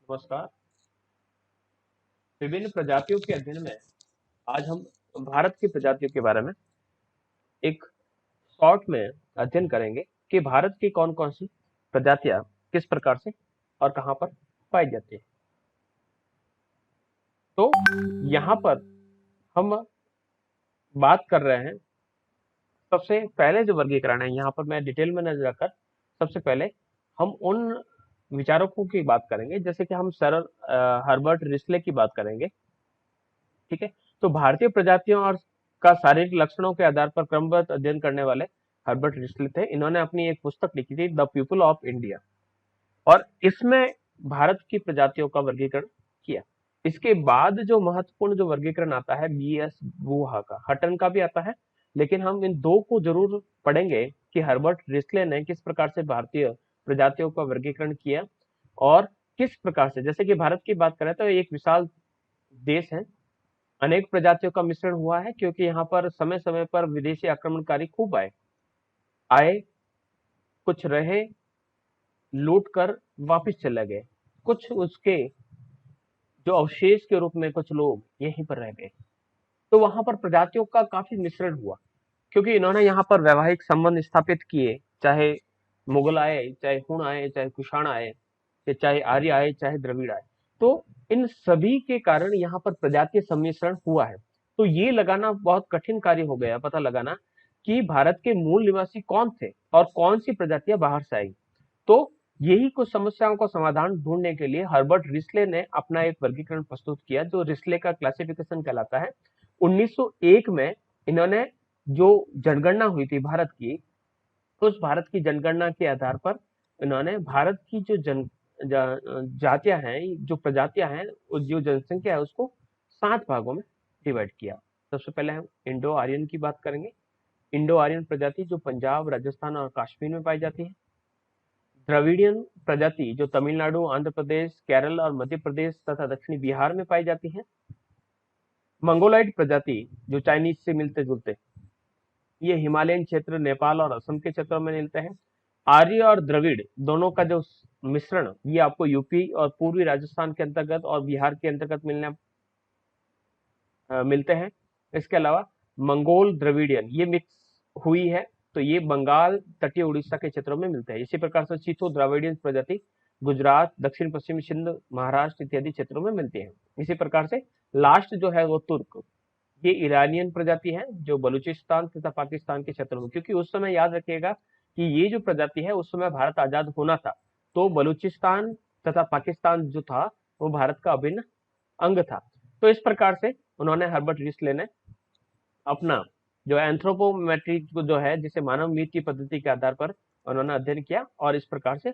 नमस्कार। विभिन्न प्रजातियों के अध्ययन में आज हम भारत की प्रजातियों के बारे में एक शॉर्ट में अध्ययन करेंगे कि भारत की कौन कौन सी प्रजातियां किस प्रकार से और कहां पर पाई जाती है। तो यहाँ पर हम बात कर रहे हैं, सबसे पहले जो वर्गीकरण है यहाँ पर मैं डिटेल में न जाकर सबसे पहले हम उन विचारकों की बात करेंगे, जैसे कि हम सर हर्बर्ट रिस्ले की बात करेंगे। ठीक है। तो भारतीय प्रजातियों और का शारीरिक लक्षणों के आधार पर क्रमबद्ध अध्ययन करने वाले हर्बर्ट रिस्ले थे। इन्होंने अपनी एक पुस्तक लिखी थी, द पीपल ऑफ इंडिया, और इसमें भारत की प्रजातियों का वर्गीकरण किया। इसके बाद जो महत्वपूर्ण जो वर्गीकरण आता है बी.एस. गुहा का, हटन का भी आता है, लेकिन हम इन दो को जरूर पढ़ेंगे कि हर्बर्ट रिस्ले ने किस प्रकार से भारतीय प्रजातियों का वर्गीकरण किया और किस प्रकार से, जैसे कि भारत की बात करें तो एक विशाल देश है, अनेक प्रजातियों का मिश्रण हुआ है, क्योंकि यहाँ पर समय समय पर विदेशी आक्रमणकारी खूब आए आए कुछ रहे, लूट कर वापिस चले गए, कुछ उसके जो अवशेष के रूप में कुछ लोग यहीं पर रह गए। तो वहां पर प्रजातियों का काफी मिश्रण हुआ, क्योंकि इन्होंने यहाँ पर वैवाहिक संबंध स्थापित किए, चाहे मुगल आए, चाहे हुण आए, चाहे कुषाण आए, चाहे आर्य आए, चाहे द्रविड़ आए। तो इन सभी के कारण यहाँ पर प्रजातीय सम्मिश्रण हुआ है। तो ये लगाना बहुत कठिन कार्य हो गया, पता लगाना कि भारत के मूल निवासी कौन थे और कौन सी प्रजातियां बाहर से आई। तो यही कुछ समस्याओं का समाधान ढूंढने के लिए हर्बर्ट रिस्ले ने अपना एक वर्गीकरण प्रस्तुत किया, जो रिस्ले का क्लासिफिकेशन कहलाता है। 1901 में इन्होंने जो जनगणना हुई थी भारत की, उस भारत की जनगणना के आधार पर इन्होंने भारत की जो जातियां हैं, जो प्रजातियां हैं, जो जनसंख्या है, उसको 7 भागों में डिवाइड किया। सबसे पहले हम इंडो आर्यन की बात करेंगे। इंडो आर्यन प्रजाति जो पंजाब, राजस्थान और कश्मीर में पाई जाती है। द्रविडियन प्रजाति जो तमिलनाडु, आंध्र प्रदेश, केरल और मध्य प्रदेश तथा दक्षिणी बिहार में पाई जाती है। मंगोलाइड प्रजाति जो चाइनीज से मिलते जुलते, ये हिमालयन क्षेत्र, नेपाल और असम के क्षेत्रों में मिलते हैं। आर्य और द्रविड़ दोनों का जो मिश्रण, ये आपको यूपी और पूर्वी राजस्थान के अंतर्गत और बिहार के अंतर्गत मिलते हैं। इसके अलावा मंगोल द्रविडियन ये मिक्स हुई है, तो ये बंगाल, तटीय उड़ीसा के क्षेत्रों में मिलते हैं। इसी प्रकार से सीथो द्रविडियन प्रजाति गुजरात, दक्षिण पश्चिमी सिंध, महाराष्ट्र इत्यादि क्षेत्रों में मिलती है। इसी प्रकार से लास्ट जो है वो तुर्क, ये ईरानियन प्रजाति है जो बलूचिस्तान तथा पाकिस्तान के क्षेत्रों में, क्योंकि उस समय याद रखिएगा कि ये जो प्रजाति है उस समय भारत आजाद होना था, तो बलूचिस्तान तथा पाकिस्तान जो था वो भारत का अभिन्न अंग था। तो इस प्रकार से उन्होंने हर्बर्ट रिस्ले ने अपना जो एंथ्रोपोमेट्रिक जो है, जिसे मानव मीत की पद्धति के आधार पर उन्होंने अध्ययन किया और इस प्रकार से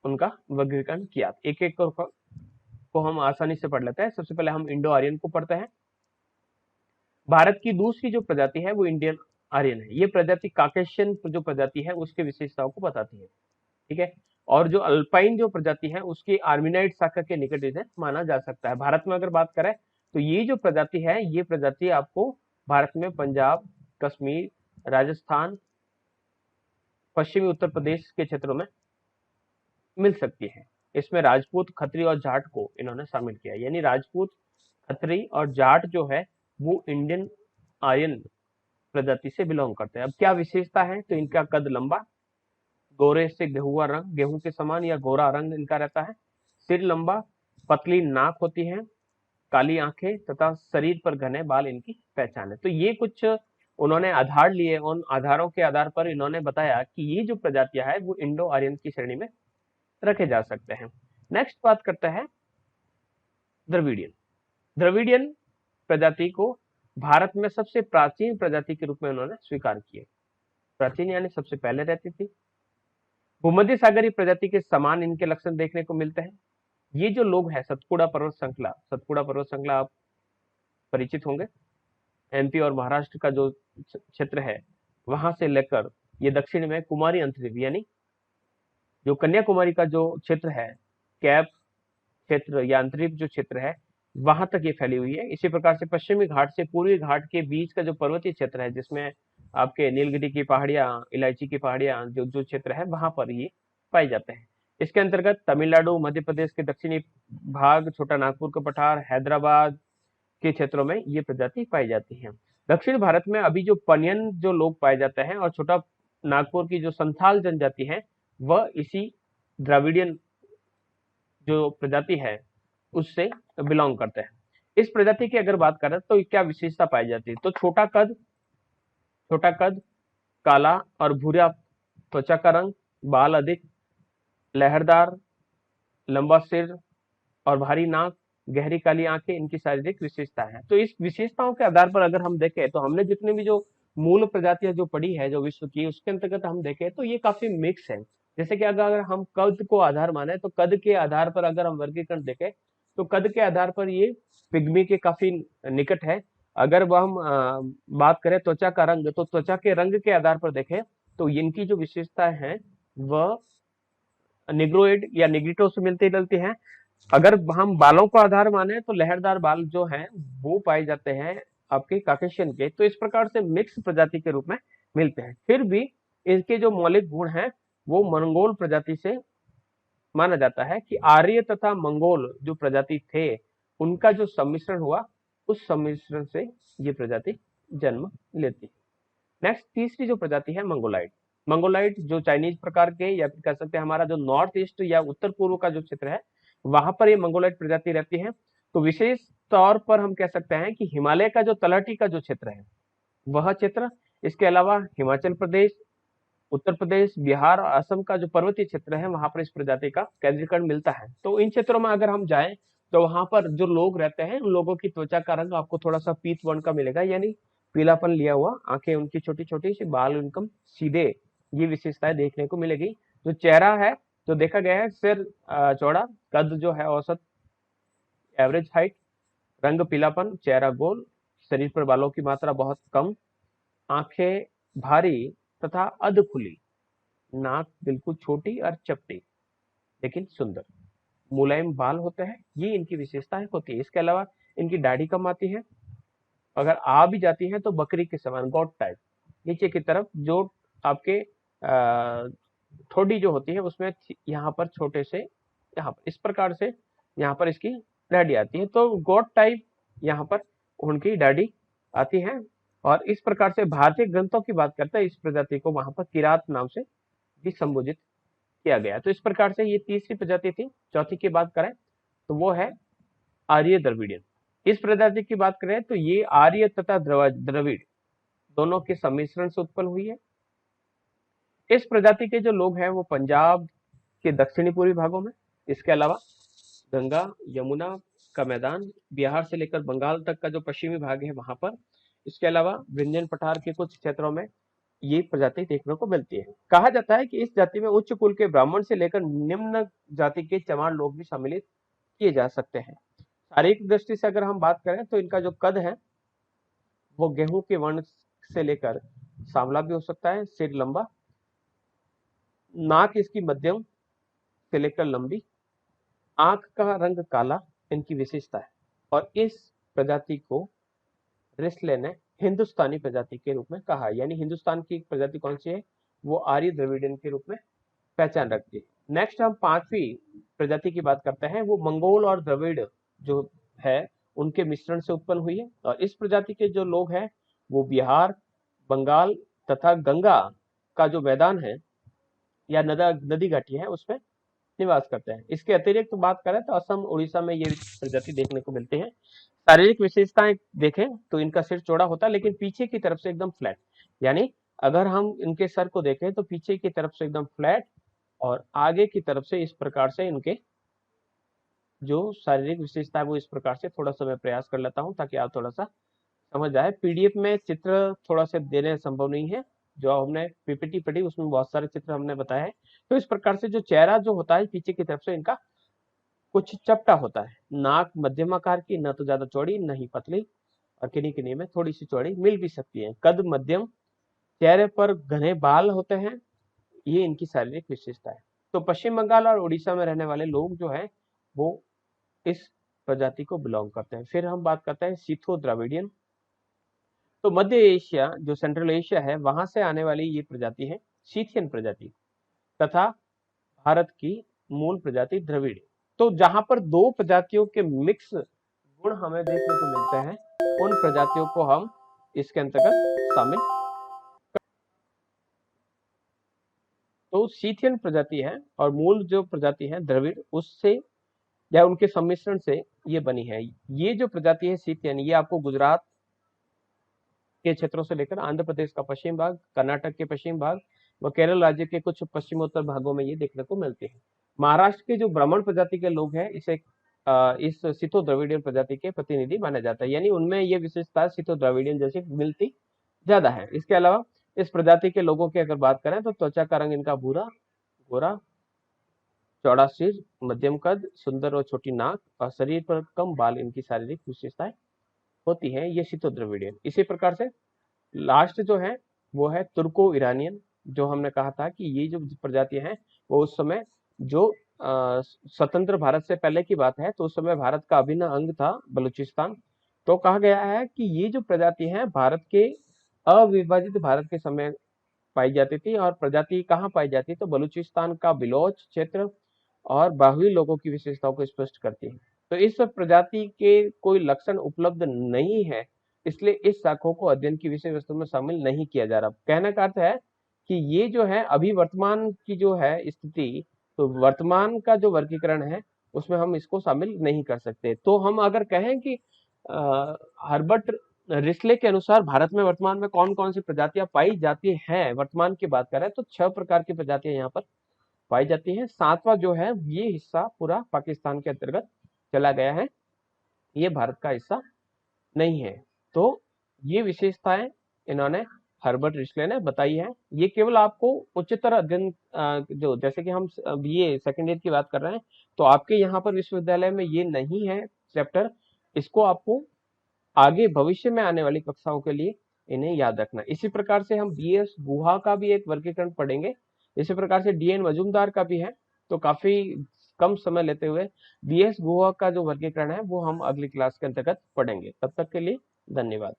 उनका वर्गीकरण किया। एक एक को हम आसानी से पढ़ लेते हैं। सबसे पहले हम इंडो आर्यन को पढ़ते हैं। भारत की दूसरी जो प्रजाति है वो इंडियन आर्यन है। ये प्रजाति काकेशियन जो प्रजाति है उसके विशेषताओं को बताती है। ठीक है। और जो अल्पाइन जो प्रजाति है उसकी आर्मिनाइट शाखा के निकट इसे माना जा सकता है। भारत में अगर बात करें तो ये जो प्रजाति है, ये प्रजाति आपको भारत में पंजाब, कश्मीर, राजस्थान, पश्चिमी उत्तर प्रदेश के क्षेत्रों में मिल सकती है। इसमें राजपूत, खत्री और जाट को इन्होंने शामिल किया, यानी राजपूत, खत्री और जाट जो है वो इंडियन आर्यन प्रजाति से बिलोंग करते हैं। अब क्या विशेषता है, तो इनका कद लंबा, गोरे से गेहुआ रंग, गेहूं के समान या गोरा रंग इनका रहता है। सिर लंबा, पतली नाक होती है, काली आंखें तथा शरीर पर घने बाल इनकी पहचान है। तो ये कुछ उन्होंने आधार लिए, उन आधारों के आधार पर इन्होंने बताया कि ये जो प्रजातियां है वो इंडो आर्यन की श्रेणी में रखे जा सकते हैं। नेक्स्ट बात करते हैं द्रविडियन। द्रविडियन प्रजाति को भारत में सबसे प्राचीन प्रजाति के रूप में उन्होंने स्वीकार किया। प्राचीन यानी सबसे पहले रहती थी। भूमध्य सागरीय प्रजाति के समान इनके लक्षण देखने को मिलते हैं। ये जो लोग हैं, सतपुड़ा पर्वत श्रृंखला, सतपुड़ा पर्वत श्रृंखला आप परिचित होंगे, एमपी और महाराष्ट्र का जो क्षेत्र है वहां से लेकर ये दक्षिण में कुमारी अंतरिक्ष, यानी जो कन्याकुमारी का जो क्षेत्र है, कैप क्षेत्र या अंतरिक्ष जो क्षेत्र है, वहां तक ये फैली हुई है। इसी प्रकार से पश्चिमी घाट से पूर्वी घाट के बीच का जो पर्वतीय क्षेत्र है, जिसमें आपके नीलगिरी की पहाड़ियां, इलायची की पहाड़ियां, जो जो क्षेत्र है वहां पर ये पाए जाते हैं। इसके अंतर्गत तमिलनाडु, मध्य प्रदेश के दक्षिणी भाग, छोटा नागपुर के पठार, हैदराबाद के क्षेत्रों में ये प्रजाति पाई जाती है। दक्षिण भारत में अभी जो पनियन जो लोग पाए जाते हैं और छोटा नागपुर की जो संथाल जनजाति है वह इसी द्राविडियन जो प्रजाति है उससे बिलोंग करते हैं। इस प्रजाति की अगर बात करें तो क्या विशेषता पाई जाती है, तो छोटा कद, काला और भूरा त्वचा का रंग, बाल अधिक, लहरदार, लंबा सिर और भारी नाक, गहरी काली आंखें इनकी शारीरिक विशेषता है। तो इस विशेषताओं के आधार पर अगर हम देखें तो हमने जितने भी जो मूल प्रजातियां जो पढ़ी है जो विश्व की, उसके अंतर्गत हम देखें तो ये काफी मिक्स है। जैसे कि अगर हम कद को आधार माने तो कद के आधार पर अगर हम वर्गीकरण देखें तो कद के आधार पर ये पिग्मी के काफी निकट है। अगर वह हम बात करें त्वचा का रंग, तो त्वचा के रंग के आधार पर देखें तो इनकी जो विशेषता है वह निग्रोइड या निग्रिटो से मिलती जुलती है। अगर हम बालों को आधार माने तो लहरदार बाल जो हैं वो पाए जाते हैं आपके काकेशियन के। तो इस प्रकार से मिक्स प्रजाति के रूप में मिलते हैं। फिर भी इनके जो मौलिक गुण हैं वो मंगोल प्रजाति से माना जाता है कि आर्य तथा मंगोल जो प्रजाति थे उनका जो सम्मिश्रण हुआ उस सम्मिश्रण से ये प्रजाति जन्म लेती है। नेक्स्ट तीसरी जो प्रजाति है मंगोलाइड। मंगोलाइड जो चाइनीज प्रकार के या फिर कह सकते हैं हमारा जो नॉर्थ ईस्ट या उत्तर पूर्व का जो क्षेत्र है वहां पर ये मंगोलाइड प्रजाति रहती है। तो विशेष तौर पर हम कह सकते हैं कि हिमालय का जो तलहटी का जो क्षेत्र है वह क्षेत्र, इसके अलावा हिमाचल प्रदेश, उत्तर प्रदेश, बिहार और असम का जो पर्वतीय क्षेत्र है वहां पर इस प्रजाति का केंद्रीकरण मिलता है। तो इन क्षेत्रों में अगर हम जाएं तो वहां पर जो लोग रहते हैं उन लोगों की त्वचा का रंग आपको थोड़ा सा पीत वर्ण का मिलेगा, यानी पीलापन लिया हुआ, आंखें उनकी छोटी छोटी सी, बाल उनकम सीधे, ये विशेषताएं देखने को मिलेगी। जो चेहरा है जो देखा गया है सिर चौड़ा, कद जो है औसत एवरेज हाइट, रंग पीलापन, चेहरा गोल, शरीर पर बालों की मात्रा बहुत कम, आंखें भारी तथा अध खुली, नाक बिल्कुल छोटी और चपटी लेकिन सुंदर, मुलायम बाल होते हैं, ये इनकी विशेषताएं होती है। इसके अलावा इनकी दाढ़ी कम आती है, अगर आ भी जाती है तो बकरी के समान गॉट टाइप, नीचे की तरफ जो आपके ठोडी जो होती है उसमें यहाँ पर छोटे से, यहाँ पर इस प्रकार से यहाँ पर इसकी दाढ़ी आती है। तो गॉट टाइप यहाँ पर उनकी दाढ़ी आती है। और इस प्रकार से भारतीय ग्रंथों की बात करते हैं इस प्रजाति को वहां पर किरात नाम से भी संबोधित किया गया। तो इस प्रकार से ये तीसरी प्रजाति थी। चौथी की बात करें तो वो है आर्य द्रविडियन। इस प्रजाति की बात करें तो ये आर्य तथा द्रविड़ दोनों के सम्मिश्रण से उत्पन्न हुई है। इस प्रजाति के जो लोग हैं वो पंजाब के दक्षिणी पूर्वी भागों में, इसके अलावा गंगा यमुना का मैदान, बिहार से लेकर बंगाल तक का जो पश्चिमी भाग है वहां पर, इसके अलावा विंध्यन पठार के कुछ क्षेत्रों में ये प्रजाति देखने को मिलती है। कहा जाता है कि इस जाति में उच्च कुल के ब्राह्मण से लेकर निम्न जाति के चमार लोग भी सम्मिलित किए जा सकते हैं। शारीरिक दृष्टि से अगर हम बात करें तो इनका जो कद है वो गेहूं के वर्ण से लेकर सांवला भी हो सकता है, सिर लंबा, नाक इसकी मध्यम से लेकर लंबी, आंख का रंग काला इनकी विशेषता है। और इस प्रजाति को रिस्ले ने हिंदुस्तानी प्रजाति के रूप में कहा, यानी हिंदुस्तान की प्रजाति कौन सी है वो आर्य द्रविडियन के रूप में पहचान रखती है। नेक्स्ट हम पांचवी प्रजाति की बात करते हैं, वो मंगोल और द्रविड़ जो है उनके मिश्रण से उत्पन्न हुई है। और इस प्रजाति के जो लोग हैं वो बिहार, बंगाल तथा गंगा का जो मैदान है या नदी घाटी है उसमें निवास करते हैं। इसके अतिरिक्त तो बात करें तो असम, उड़ीसा में ये प्रजाति देखने को मिलते हैं। शारीरिक विशेषताएं देखें तो इनका सिर चौड़ा होता है लेकिन पीछे की तरफ से एकदम फ्लैट, यानी अगर हम इनके सर को देखें तो पीछे की तरफ से एकदम फ्लैट और आगे की तरफ से इस प्रकार से इनके जो शारीरिक विशेषता है वो इस प्रकार से, थोड़ा सा मैं प्रयास कर लेता हूं ताकि आप थोड़ा सा समझ आए। पीडीएफ में चित्र थोड़ा सा देने संभव नहीं है, जो हमने पीपीटी पढ़ी उसमें बहुत सारे चित्र हमने बताए हैं। तो इस प्रकार से जो चेहरा जो होता है पीछे की तरफ से इनका कुछ चपटा होता है, नाक मध्यम आकार की, न तो ज्यादा चौड़ी न ही पतली, और किन्हीं किन्हीं में थोड़ी सी चौड़ी मिल भी सकती है, कद मध्यम, चेहरे पर घने बाल होते हैं, ये इनकी शारीरिक विशेषता है। तो पश्चिम बंगाल और उड़ीसा में रहने वाले लोग जो हैं वो इस प्रजाति को बिलोंग करते हैं। फिर हम बात करते हैं सीथो द्रविडियन। तो मध्य एशिया जो सेंट्रल एशिया है वहां से आने वाली ये प्रजाति है सीथियन प्रजाति, तथा भारत की मूल प्रजाति द्रविड़। तो जहां पर दो प्रजातियों के मिक्स गुण हमें देखने को मिलते हैं, उन प्रजातियों को हम इसके अंतर्गत शामिल। तो सीथियन प्रजाति है और मूल जो प्रजाति है द्रविड़, उससे या उनके सम्मिश्रण से ये बनी है। ये जो प्रजाति है सीथियन, ये आपको गुजरात के क्षेत्रों से लेकर आंध्र प्रदेश का पश्चिम भाग, कर्नाटक के पश्चिम भाग व केरल राज्य के कुछ पश्चिमोत्तर भागों में ये देखने को मिलती है। महाराष्ट्र के जो ब्राह्मण प्रजाति के लोग हैं, इस सिथो द्रविडियन प्रजाति के प्रतिनिधि माना जाता है, यानी उनमें ये विशेषता सिथो द्रविडियन जैसी मिलती ज्यादा है। इसके अलावा इस प्रजाति के लोगों की अगर बात करें तो त्वचा का रंग इनका भूरा, गोरा, चौड़ा सिर, मध्यम कद, सुंदर और छोटी नाक और शरीर पर कम बाल इनकी शारीरिक विशेषताएं होती है। ये सिथो द्रविडियन। इसी प्रकार से लास्ट जो है वो है तुर्को ईरानियन, जो हमने कहा था कि ये जो प्रजातियां हैं वो उस समय जो स्वतंत्र भारत से पहले की बात है, तो उस समय भारत का अभिन्न अंग था बलूचिस्तान। तो कहा गया है कि ये जो प्रजाति है भारत के अविभाजित भारत के समय पाई जाती थी, और प्रजाति कहाँ पाई जाती है तो बलूचिस्तान का बिलोच क्षेत्र और बाहुई लोगों की विशेषताओं को स्पष्ट करती है। तो इस प्रजाति के कोई लक्षण उपलब्ध नहीं है, इसलिए इस शाखों को अध्ययन की विषय वस्तु में शामिल नहीं किया जा रहा। कहने का अर्थ है कि ये जो है अभी वर्तमान की जो है स्थिति, तो वर्तमान का जो वर्गीकरण है उसमें हम इसको शामिल नहीं कर सकते। तो हम अगर कहें कि हर्बर्ट रिस्ले के अनुसार भारत में वर्तमान में कौन कौन सी प्रजातियां पाई जाती हैं, वर्तमान की बात करें तो 6 प्रकार की प्रजातियां यहाँ पर पाई जाती हैं। 7वां जो है ये हिस्सा पूरा पाकिस्तान के अंतर्गत चला गया है, ये भारत का हिस्सा नहीं है। तो ये विशेषताएं इन्होंने हर्बर्ट रिस्ले ने बताई है। ये केवल आपको उच्चतर अध्ययन जो जैसे कि हम ये सेकेंड ईयर की बात कर रहे हैं, तो आपके यहाँ पर विश्वविद्यालय में ये नहीं है चैप्टर, इसको आपको आगे भविष्य में आने वाली कक्षाओं के लिए इन्हें याद रखना। इसी प्रकार से हम बीएस गुहा का भी एक वर्गीकरण पढ़ेंगे, इसी प्रकार से डीएन मजूमदार का भी है। तो काफी कम समय लेते हुए बीएस गुहा का जो वर्गीकरण है वो हम अगली क्लास के अंतर्गत पढ़ेंगे। तब तक के लिए धन्यवाद।